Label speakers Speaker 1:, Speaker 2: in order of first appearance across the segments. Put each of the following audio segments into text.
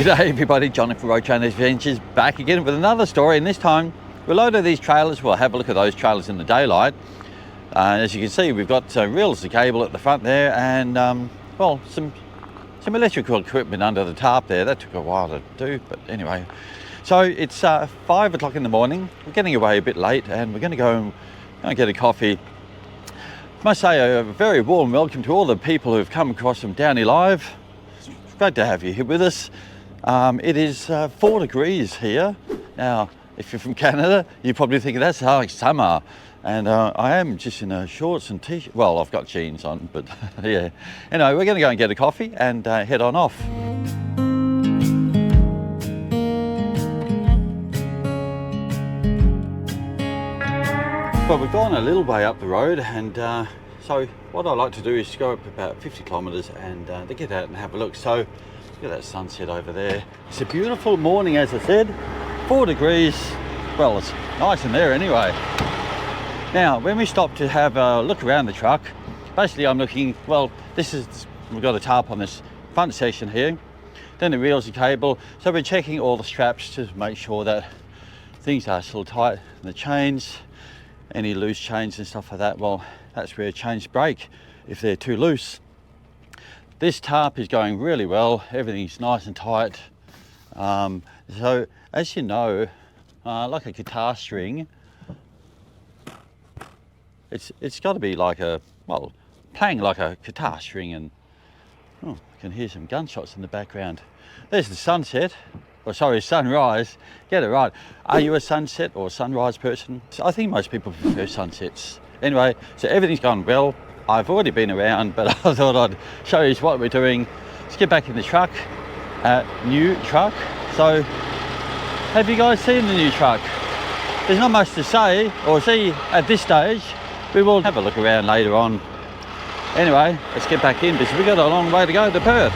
Speaker 1: G'day everybody, Johnny from Road Train Adventures back again with another story, and this time we'll load of these trailers. We'll have a look at those trailers in the daylight. As you can see, we've got reels of cable at the front there and well, some electrical equipment under the tarp there. That took a while to do, but anyway. So it's 5 o'clock in the morning. We're getting away a bit late and we're going to go and get a coffee. I must say a very warm welcome to all the people who've come across from Downie Live. It's great to have you here with us. It is 4 degrees here. Now, if you're from Canada, you're probably thinking that's like summer. And I am just in shorts and t-shirt. Well, I've got jeans on, but yeah. Anyway, we're going to go and get a coffee and head on off. Well, we've gone a little way up the road, and so what I like to do is go up about 50 kilometres and to get out and have a look. So look at that sunset over there. It's a beautiful morning, as I said. 4 degrees. Well, it's nice in there anyway. Now, when we stop to have a look around the truck, basically I'm looking, well, we've got a tarp on this front section here, then the reels and cable. So we're checking all the straps to make sure that things are still tight, and the chains, any loose chains and stuff like that, well, that's where chains break if they're too loose. This tarp is going really well. Everything's nice and tight. So as you know, like a guitar string, it's got to be like playing like a guitar string. And I can hear some gunshots in the background. There's the sunset, or sorry, sunrise. Get it right. Are you a sunset or sunrise person? I think most people prefer sunsets. Anyway, so everything's gone well. I've already been around, but I thought I'd show you what we're doing. Let's get back in the truck, new truck. So, have you guys seen the new truck? There's not much to say or see at this stage. We will have a look around later on. Anyway, let's get back in because we've got a long way to go to Perth.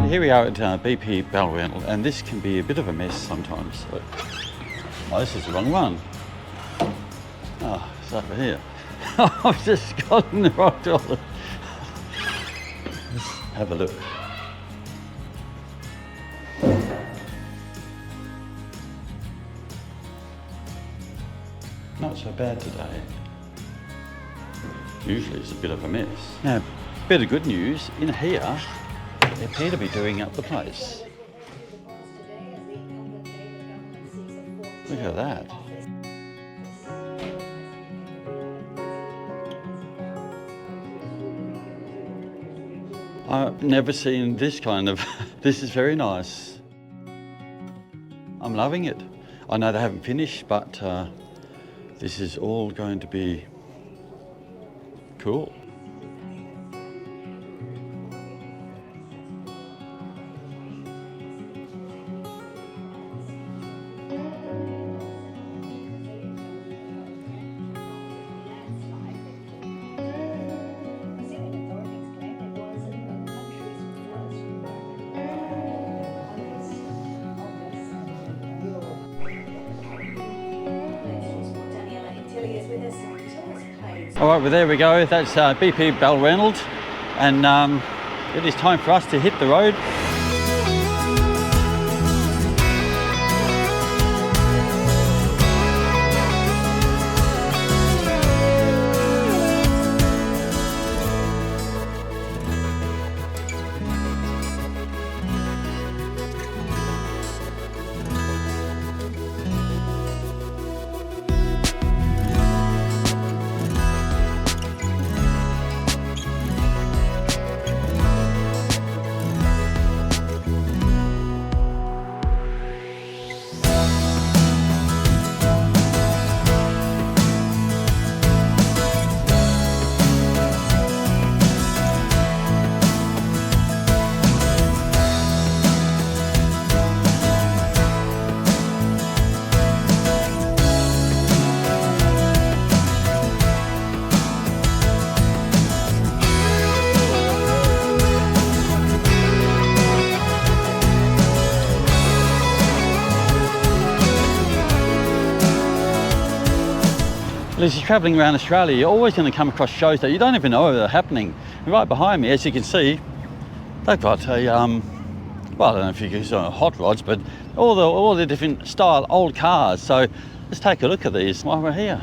Speaker 1: Here we are at BP Balranald, and this can be a bit of a mess sometimes. But, oh, this is the wrong one. Oh, it's over here. I've just gotten the wrong toilet. Let's have a look. Not so bad today. Usually it's a bit of a mess. Now, bit of good news, in here, they appear to be doing up the place. Look at that. I've never seen this kind of, this is very nice. I'm loving it. I know they haven't finished, but this is all going to be cool. All right, well there we go. That's BP Balranald, and it is time for us to hit the road. Well, as you're travelling around Australia, you're always going to come across shows that you don't even know are happening. And right behind me, as you can see, they've got a, well, I don't know if you can use hot rods, but all the different style old cars. So let's take a look at these while we're here.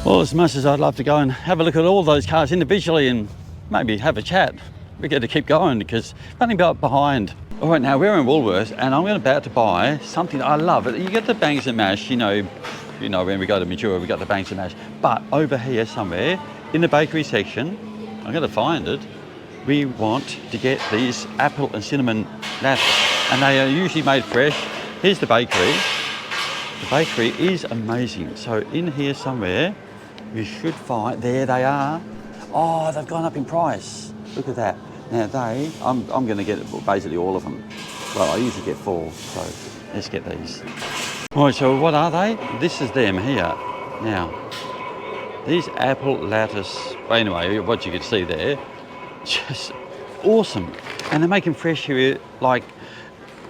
Speaker 1: Well, as much as I'd love to go and have a look at all those cars individually and maybe have a chat, we get to keep going because running behind. All right, now we're in Woolworths and I'm about to buy something that I love. You get the bangs and mash, you know when we go to Mildura, we got the bangs and mash. But over here somewhere in the bakery section, I'm going to find it. We want to get these apple and cinnamon lattes, and they are usually made fresh. Here's the bakery. The bakery is amazing. So in here somewhere, you should find, there they are. Oh, they've gone up in price. Look at that. Now I'm going to get basically all of them. Well, I usually get 4, so let's get these. All right, so what are they? This is them here. Now, these apple lattice, well, anyway, what you can see there, just awesome. And they're making fresh here, like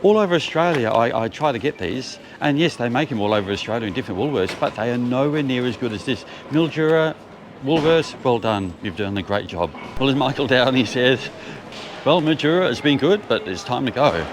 Speaker 1: all over Australia. I try to get these, and yes, they make them all over Australia in different Woolworths, but they are nowhere near as good as this. Mildura, Woolworths, well done. You've done a great job. Well, as Michael Downey says, well, Mildura has been good, but it's time to go.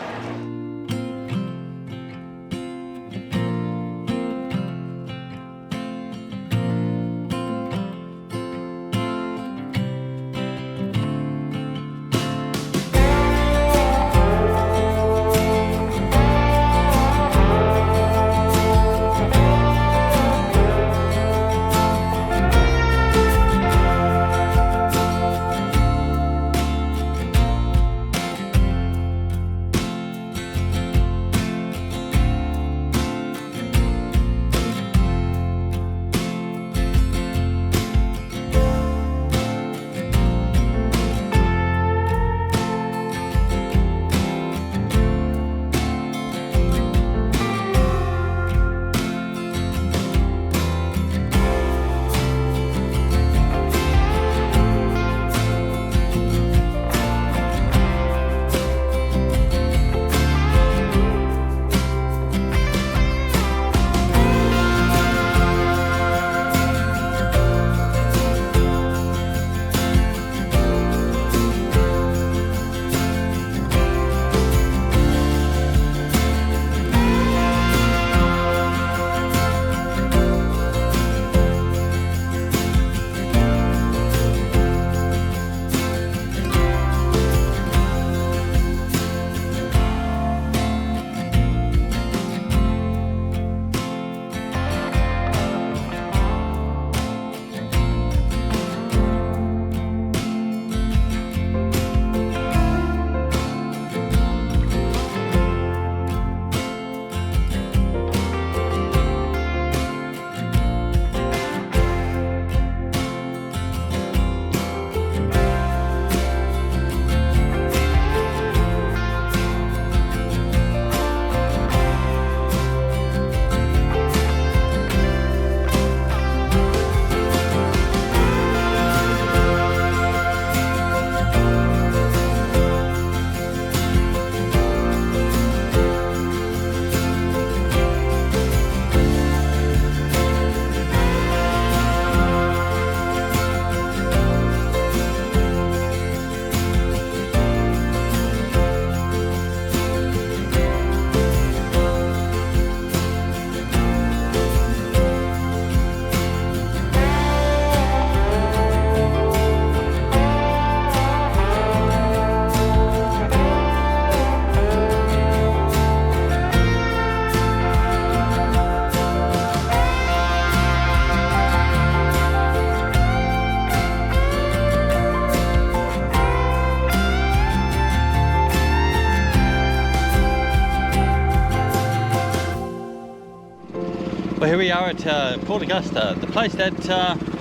Speaker 1: Well, here we are at Port Augusta, the place that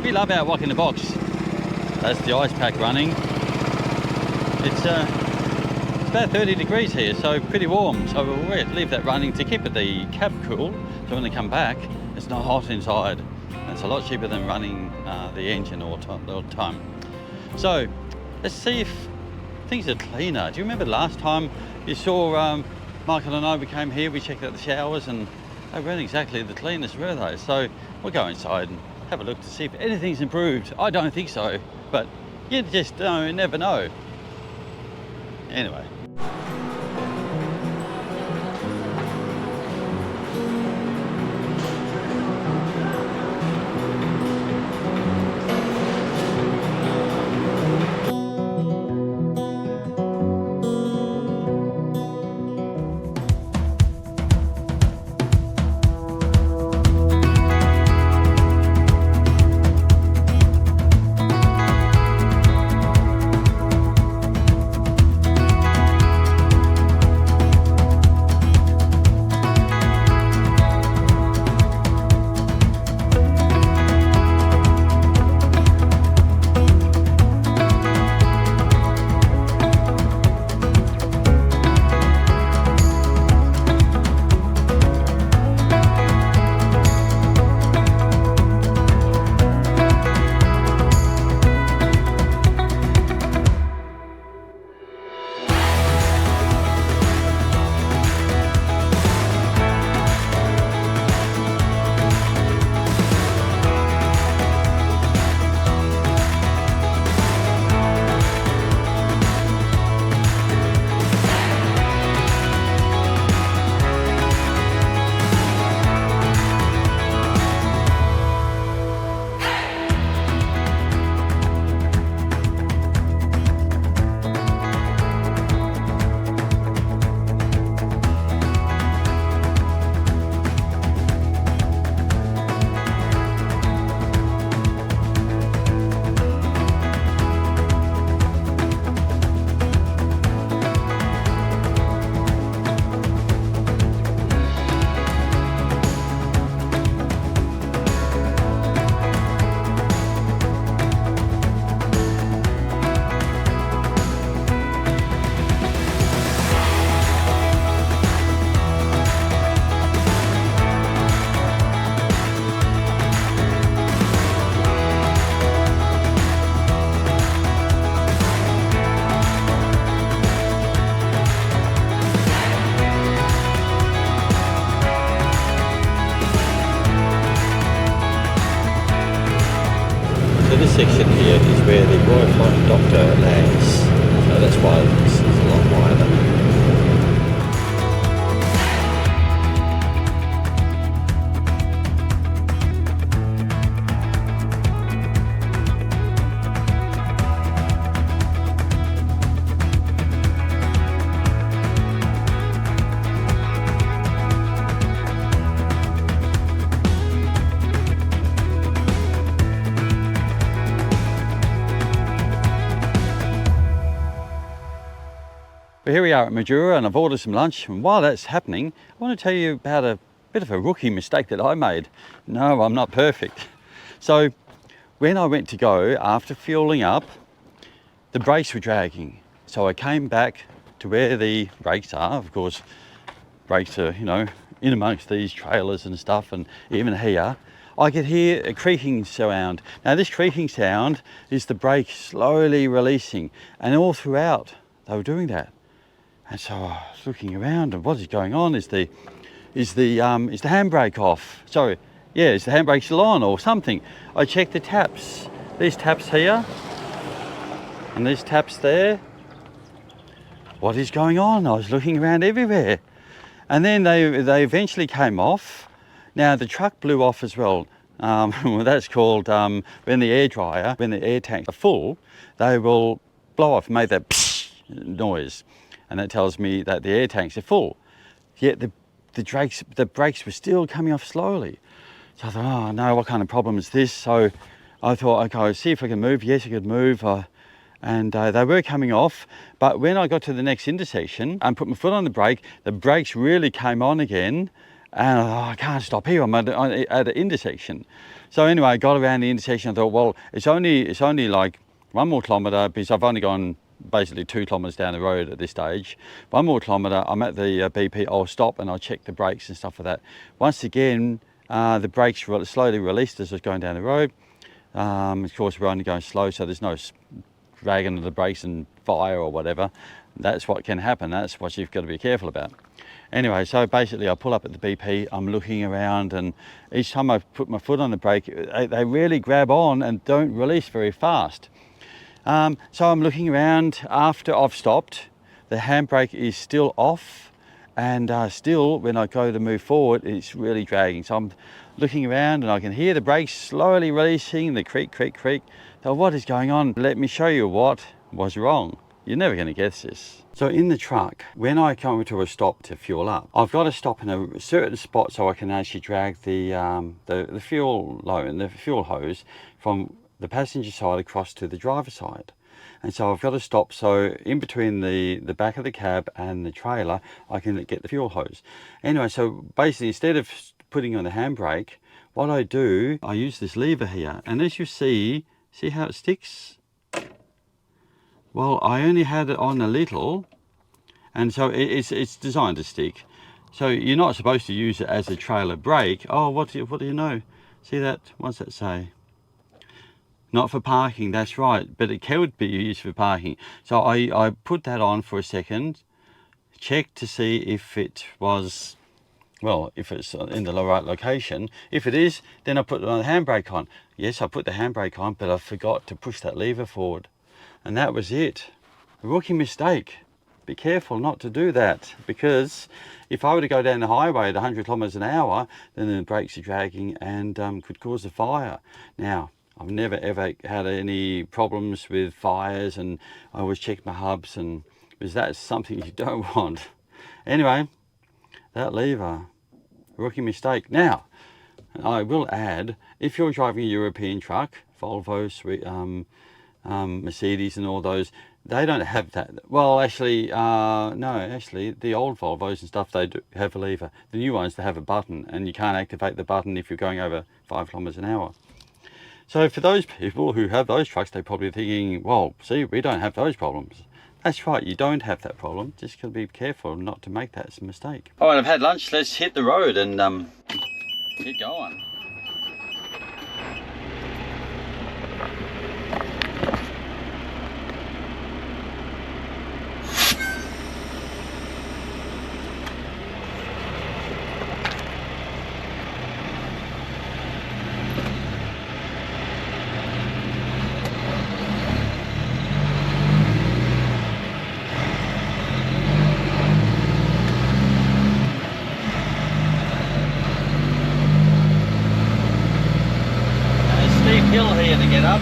Speaker 1: we love our walk in the box. That's the ice pack running. It's about 30 degrees here, so pretty warm. So we'll leave that running to keep the cab cool, so when they come back, it's not hot inside. It's a lot cheaper than running the engine all the time. So let's see if things are cleaner. Do you remember last time you saw Michael and I, we came here, we checked out the showers, and they weren't exactly the cleanest, were they? So we'll go inside and have a look to see if anything's improved. I don't think so, but you just never know. Anyway. This section here is where the Royal Flying Doctor lands, so that's why this is a lot wider. But here we are at Mildura, and I've ordered some lunch, and while that's happening, I want to tell you about a bit of a rookie mistake that I made. No, I'm not perfect. So when I went to go, after fueling up, the brakes were dragging. So I came back to where the brakes are. Of course, brakes are, in amongst these trailers and stuff, and even here, I could hear a creaking sound. Now this creaking sound is the brake slowly releasing, and all throughout they were doing that. And so I was looking around, and what is going on? Is the handbrake off? Sorry, yeah, is the handbrake still on or something? I checked the taps. There's taps here, and there's taps there. What is going on? I was looking around everywhere, and then they eventually came off. Now the truck blew off as well. Well, that's called when the air tanks are full, they will blow off, made that psh noise. And that tells me that the air tanks are full. Yet the brakes were still coming off slowly. So I thought, oh no, what kind of problem is this? So I thought, okay, I'll see if I can move. Yes, I could move. And they were coming off. But when I got to the next intersection and put my foot on the brakes really came on again. And I can't stop here, I'm at an intersection. So anyway, I got around the intersection, I thought, well, it's only like 1 more kilometre, because I've only gone basically 2 kilometres down the road at this stage. 1 more kilometre, I'm at the BP, I'll stop and I'll check the brakes and stuff like that. Once again, the brakes slowly released as I was going down the road. Of course, we're only going slow, so there's no dragging of the brakes and fire or whatever. That's what can happen. That's what you've got to be careful about. Anyway, so basically I pull up at the BP, I'm looking around, and each time I put my foot on the brake, they really grab on and don't release very fast. So I'm looking around after I've stopped, the handbrake is still off, and still when I go to move forward, it's really dragging. So I'm looking around and I can hear the brakes slowly releasing, the creak, creak, creak. So what is going on? Let me show you what was wrong. You're never going to guess this. So in the truck, when I come to a stop to fuel up, I've got to stop in a certain spot so I can actually drag the fuel line, the fuel hose from the passenger side across to the driver's side. And so I've got to stop, so in between the back of the cab and the trailer, I can get the fuel hose. Anyway, so basically instead of putting on the handbrake, what I do, I use this lever here. And as you see how it sticks? Well, I only had it on a little, and so it's designed to stick. So you're not supposed to use it as a trailer brake. Oh, what do you know? See that? What's that say? Not for parking, that's right, but it could be used for parking. So I put that on for a second, checked to see if it was, well, if it's in the right location. If it is, then I put the handbrake on. Yes, I put the handbrake on, but I forgot to push that lever forward. And that was it. A rookie mistake. Be careful not to do that, because if I were to go down the highway at 100 kilometers an hour, then the brakes are dragging and could cause a fire. Now, I've never ever had any problems with fires, and I always check my hubs, and because that's something you don't want. Anyway, that lever, rookie mistake. Now, I will add, if you're driving a European truck, Volvo, Mercedes and all those, they don't have that. Well, actually, no, actually, the old Volvos and stuff, they do have a lever. The new ones, they have a button, and you can't activate the button if you're going over 5 kilometers an hour. So for those people who have those trucks, they're probably thinking, well, see, we don't have those problems. That's right, you don't have that problem. Just got to be careful not to make that mistake. All right, I've had lunch. Let's hit the road and get going. Hill here to get up.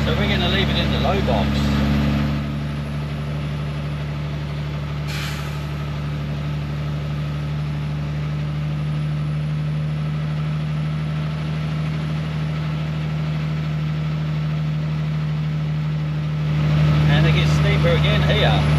Speaker 1: So we're going to leave it in the low box. Again here.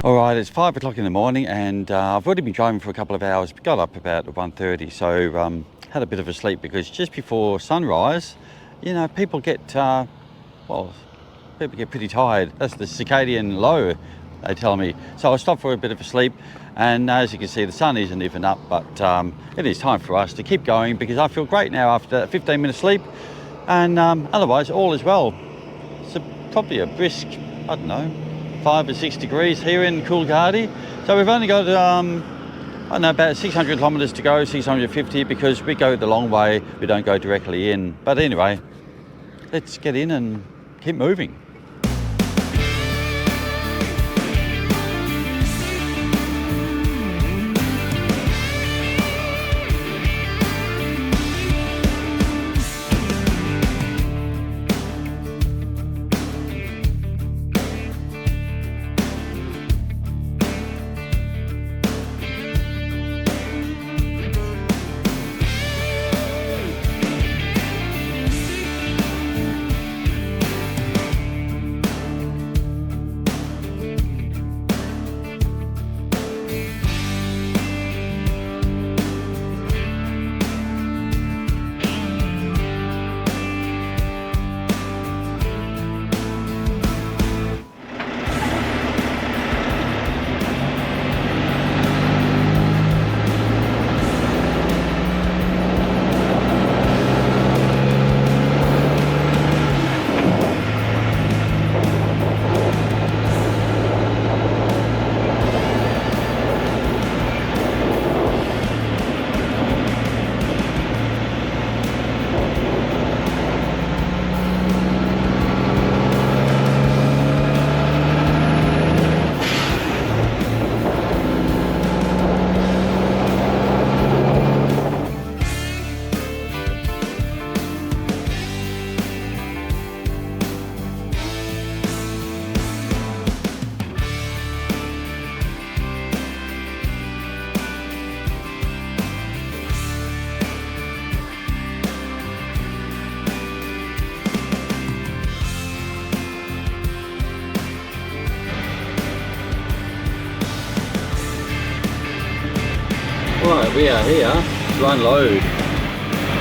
Speaker 1: All right, it's 5 o'clock in the morning, and I've already been driving for a couple of hours. Got up about 1:30, so had a bit of a sleep, because just before sunrise, you know, people get pretty tired. That's the circadian low, they tell me. So I stopped for a bit of a sleep, and as you can see, the sun isn't even up, but it is time for us to keep going, because I feel great now after 15 minutes sleep, and otherwise all is well. So probably a brisk, I don't know, 5 or 6 degrees here in Coolgardie. So we've only got, I don't know, about 600 kilometres to go, 650, because we go the long way, we don't go directly in. But anyway, let's get in and keep moving. Right, we are here to unload.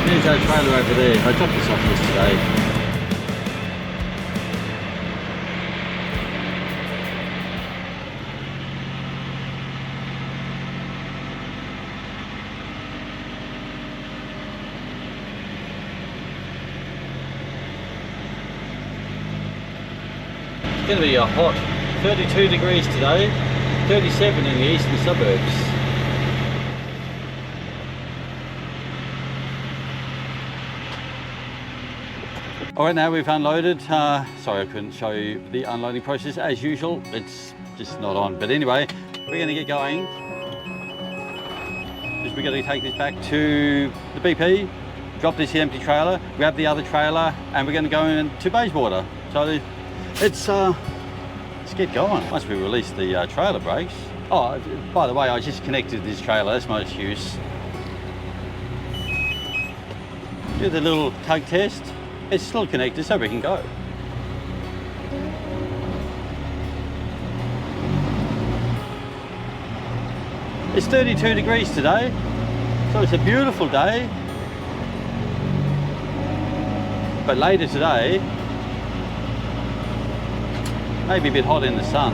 Speaker 1: There's our trailer over there. I dropped this off yesterday. It's going to be a hot 32 degrees today, 37 in the eastern suburbs. Alright, now we've unloaded. Sorry I couldn't show you the unloading process as usual. It's just not on. But anyway, we're going to get going. We're going to take this back to the BP, drop this empty trailer, grab the other trailer, and we're going to go into Bayswater. So let's get going once we release the trailer brakes. Oh, by the way, I just connected this trailer. That's my excuse. Do the little tug test. It's still connected, so we can go. It's 32 degrees today, so it's a beautiful day. But later today, maybe a bit hot in the sun.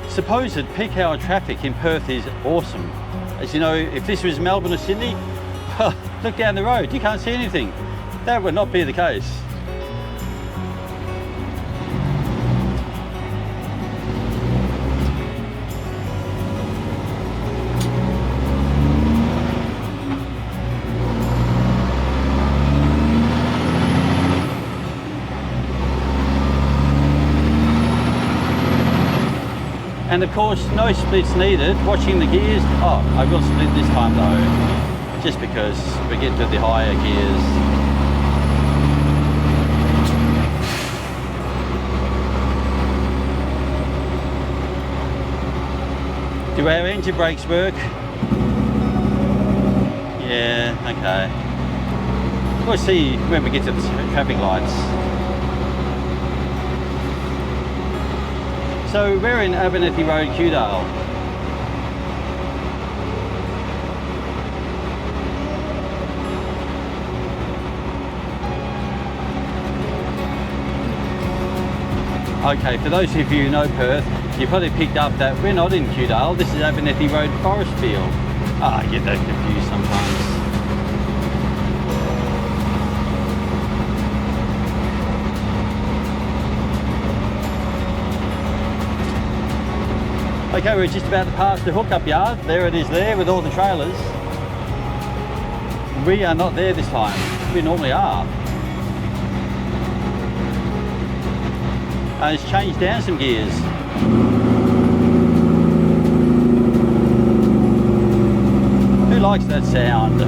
Speaker 1: Supposed peak hour traffic in Perth is awesome. As you know, if this was Melbourne or Sydney, look down the road, you can't see anything. That would not be the case. And of course, no splits needed. Watching the gears, oh, I will split this time though, just because we get to the higher gears. Do our engine brakes work? Yeah, okay. We'll see when we get to the traffic lights. So we're in Abernethy Road, Kewdale. Okay, for those of you who know Perth, you've probably picked up that we're not in Kewdale. This is Abernethy Road, Forestfield. I get that confused sometimes. Okay, we're just about to pass the hookup yard. There it is there with all the trailers. We are not there this time. We normally are. And it's changed down some gears. Who likes that sound?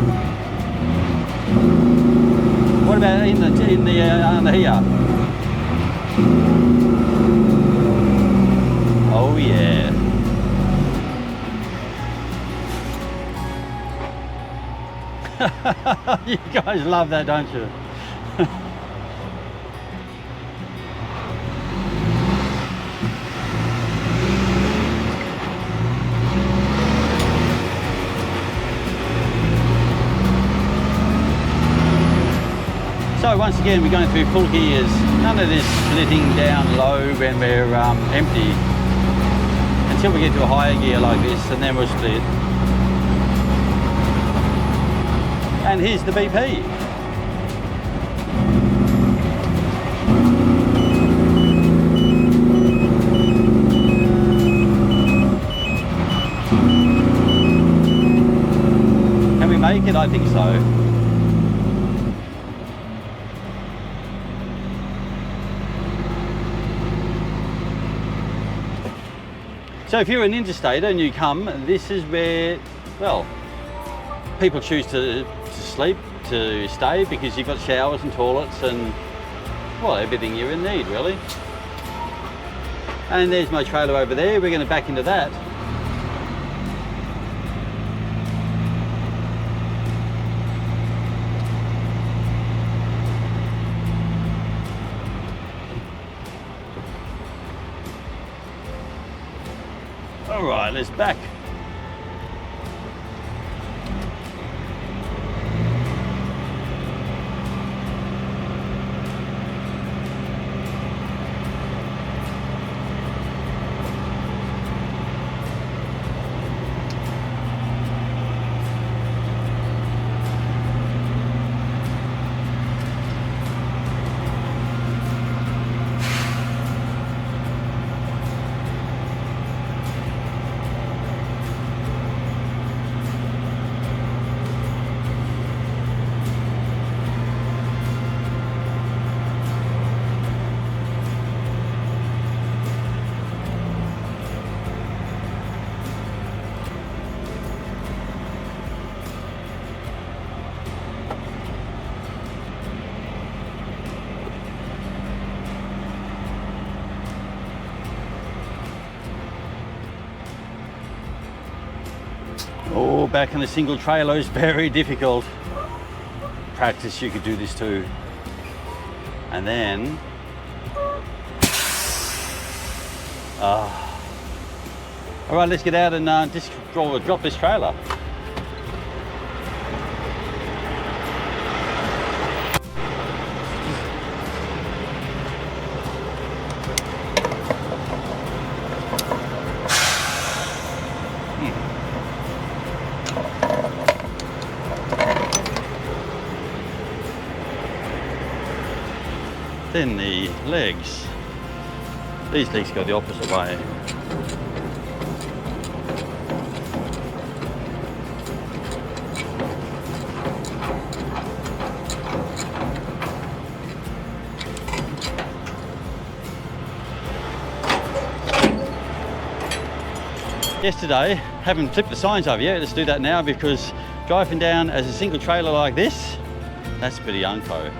Speaker 1: What about in the under here? Oh yeah. You guys love that, don't you? So once again, we're going through full gears. None of this splitting down low when we're empty, until we get to a higher gear like this, and then we'll split. And here's the BP. Can we make it? I think so. So if you're an interstate and you come, this is where, well, people choose to sleep, to stay, because you've got showers and toilets and, well, everything you're in need, really. And there's my trailer over there. We're going to back into that. All right, let's back. Oh, back in a single trailer is very difficult. Practice, you could do this too. And then, all right, let's get out and just drop this trailer. Then the legs. These legs go the opposite way. Yesterday, haven't flipped the signs over yet. Let's do that now, because driving down as a single trailer like this, that's pretty unco.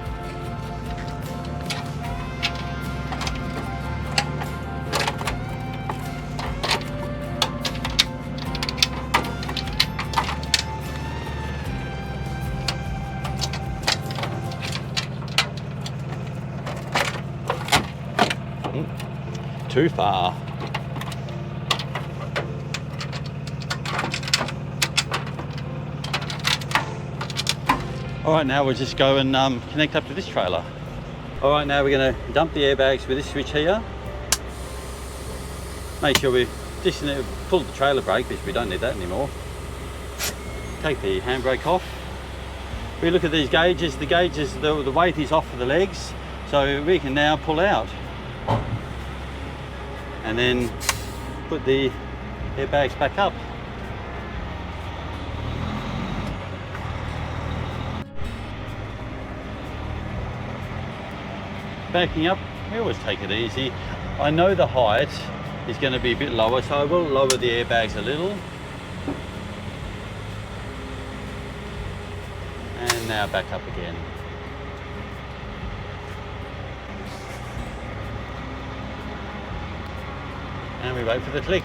Speaker 1: Too far. All right, now we'll just go and connect up to this trailer. All right, now we're going to dump the airbags with this switch here. Make sure we just pull the trailer brake, because we don't need that anymore. Take the handbrake off. We look at these gauges. The gauges, the weight is off of the legs, so we can now pull out. And then put the airbags back up. Backing up, we always take it easy. I know the height is going to be a bit lower, so I will lower the airbags a little. And now back up again. And we wait for the click.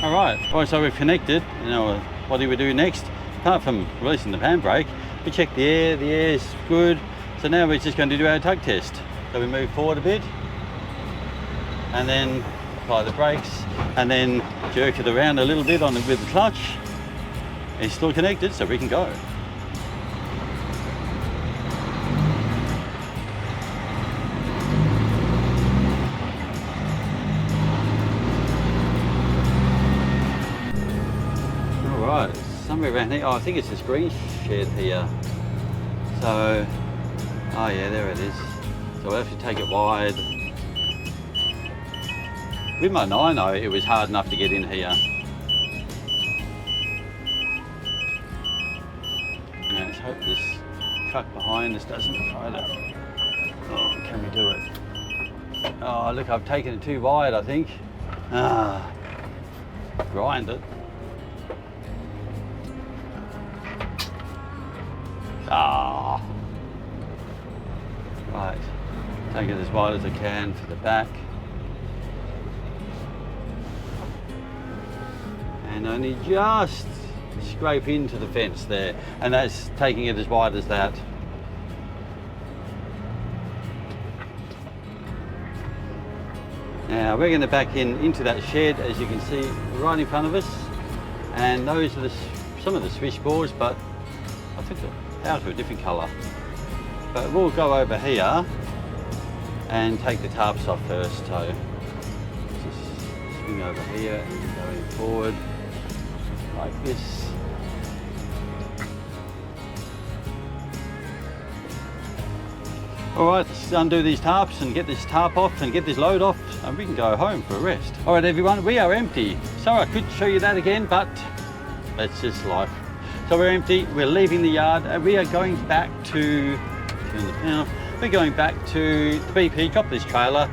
Speaker 1: All right, so we've connected. Now, what do we do next? Apart from releasing the handbrake, we check the air is good. So now we're just going to do our tug test. So we move forward a bit, and then apply the brakes, and then jerk it around a little bit with the clutch. It's still connected, so we can go. Right, somewhere around here. Oh, I think it's this green shed here. So, oh yeah, there it is. So we'll have to take it wide. With my 9.0, it was hard enough to get in here. Now let's hope this truck behind us doesn't try to. Oh, can we do it? Oh, look, I've taken it too wide, I think. Ah, grind it. Ah, right, take it as wide as I can for the back, and only just scrape into the fence there, and that's taking it as wide as that. Now we're going to back into that shed, as you can see right in front of us, and those are some of the switchboards, but I think they're out of a different colour. But we'll go over here and take the tarps off first. So just swing over here and going forward like this. Alright, let's undo these tarps and get this tarp off and get this load off, and we can go home for a rest. Alright everyone, we are empty. So I could show you that again, but that's just life. So we're empty, we're leaving the yard, and we are going back to, we're going back to the BP, drop this trailer,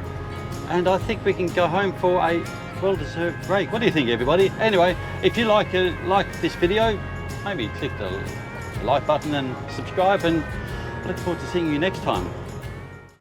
Speaker 1: and I think we can go home for a well-deserved break. What do you think, everybody? Anyway, if you like this video, maybe click the like button and subscribe, and I look forward to seeing you next time.